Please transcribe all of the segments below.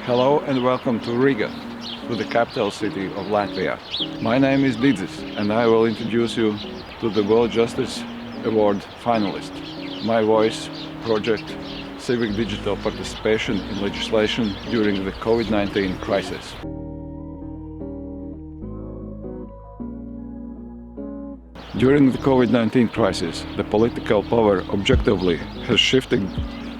Hello and welcome to Riga, to the capital city of Latvia. My name is Divas and I will introduce you to the World Justice Award finalist. My Voice project, civic digital participation in legislation during the Covid-19 crisis. During the Covid-19 crisis, the political power objectively has shifted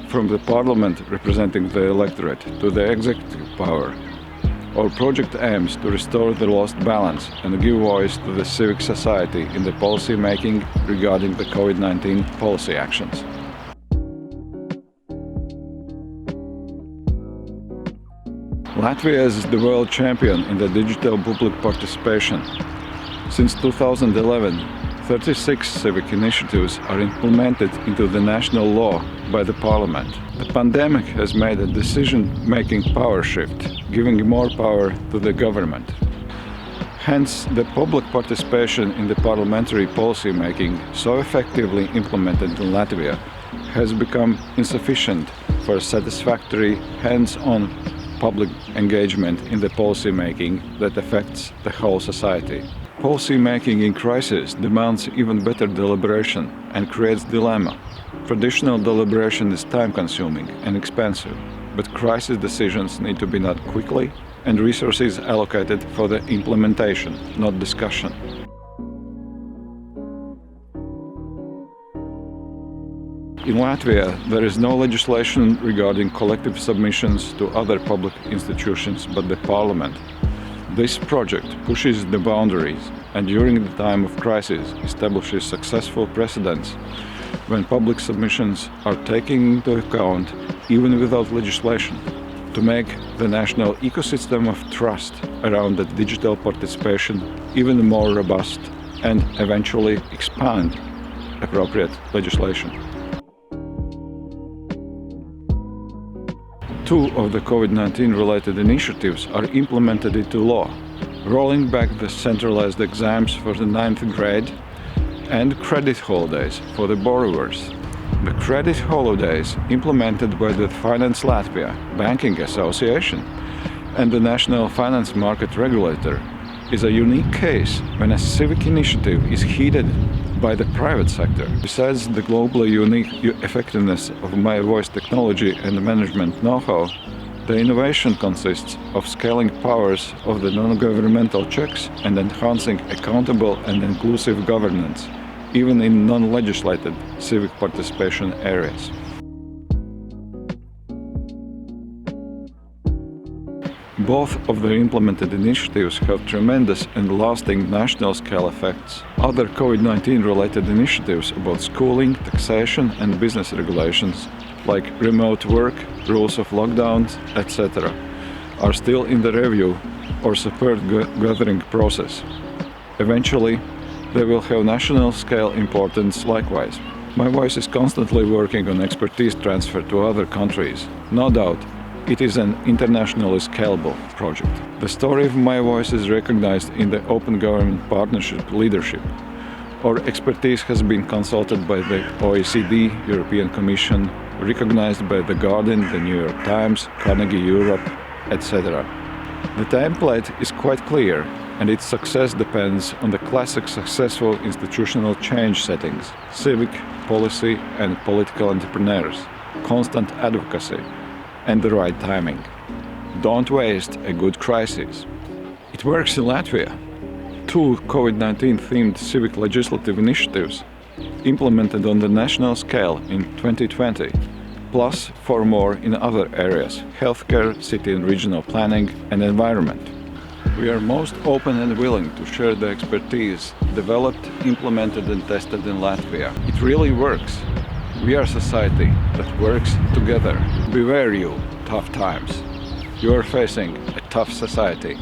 from the parliament representing the electorate to the executive power. Our project aims to restore the lost balance and give voice to the civic society in the policy making regarding the Covid-19 policy actions. Latvia is the world champion in the digital public participation. Since 2011, 36 civic initiatives are implemented into the national law by the Parliament. The pandemic has made a decision-making power shift, giving more power to the government. Hence, the public participation in the parliamentary policy-making so effectively implemented in Latvia has become insufficient for satisfactory hands-on public engagement in the policy-making that affects the whole society. Policy-making in crisis demands even better deliberation and creates dilemma. Traditional deliberation is time-consuming and expensive, but crisis decisions need to be made quickly and resources allocated for the implementation, not discussion. In Latvia, there is no legislation regarding collective submissions to other public institutions but the Parliament. This project pushes the boundaries and during the time of crisis establishes successful precedents when public submissions are taken into account even without legislation to make the national ecosystem of trust around the digital participation even more robust and eventually expand appropriate legislation. Two of the Covid-19 related initiatives are implemented into law, rolling back the centralized exams for the 9th grade and credit holidays for the borrowers. The credit holidays implemented by the Finance Latvia Banking Association and the National Finance Market Regulator is a unique case when a civic initiative is heeded by the private sector. Besides the globally unique effectiveness of My Voice technology and management know-how, the innovation consists of scaling powers of the non-governmental checks and enhancing accountable and inclusive governance, even in non-legislated civic participation areas. Both of the implemented initiatives have tremendous and lasting national-scale effects. Other Covid-19 related initiatives about schooling, taxation and business regulations, like remote work, rules of lockdowns, etc., are still in the review or support gathering process. Eventually, they will have national-scale importance likewise. My Voice is constantly working on expertise transfer to other countries. No doubt, it is an internationally scalable project. The story of My Voice is recognized in the Open Government Partnership leadership. Our expertise has been consulted by the OECD, European Commission, recognized by The Guardian, the New York Times, Carnegie Europe, etc. The template is quite clear, and its success depends on the classic successful institutional change settings, civic, policy and political entrepreneurs, constant advocacy, and the right timing. Don't waste a good crisis. It works in Latvia. 2 Covid-19 themed civic legislative initiatives implemented on the national scale in 2020, plus 4 more in other areas: healthcare, city and regional planning, and environment. We are most open and willing to share the expertise developed, implemented and tested in Latvia. It really works. We are a society that works together. Beware you, tough times. You are facing a tough society.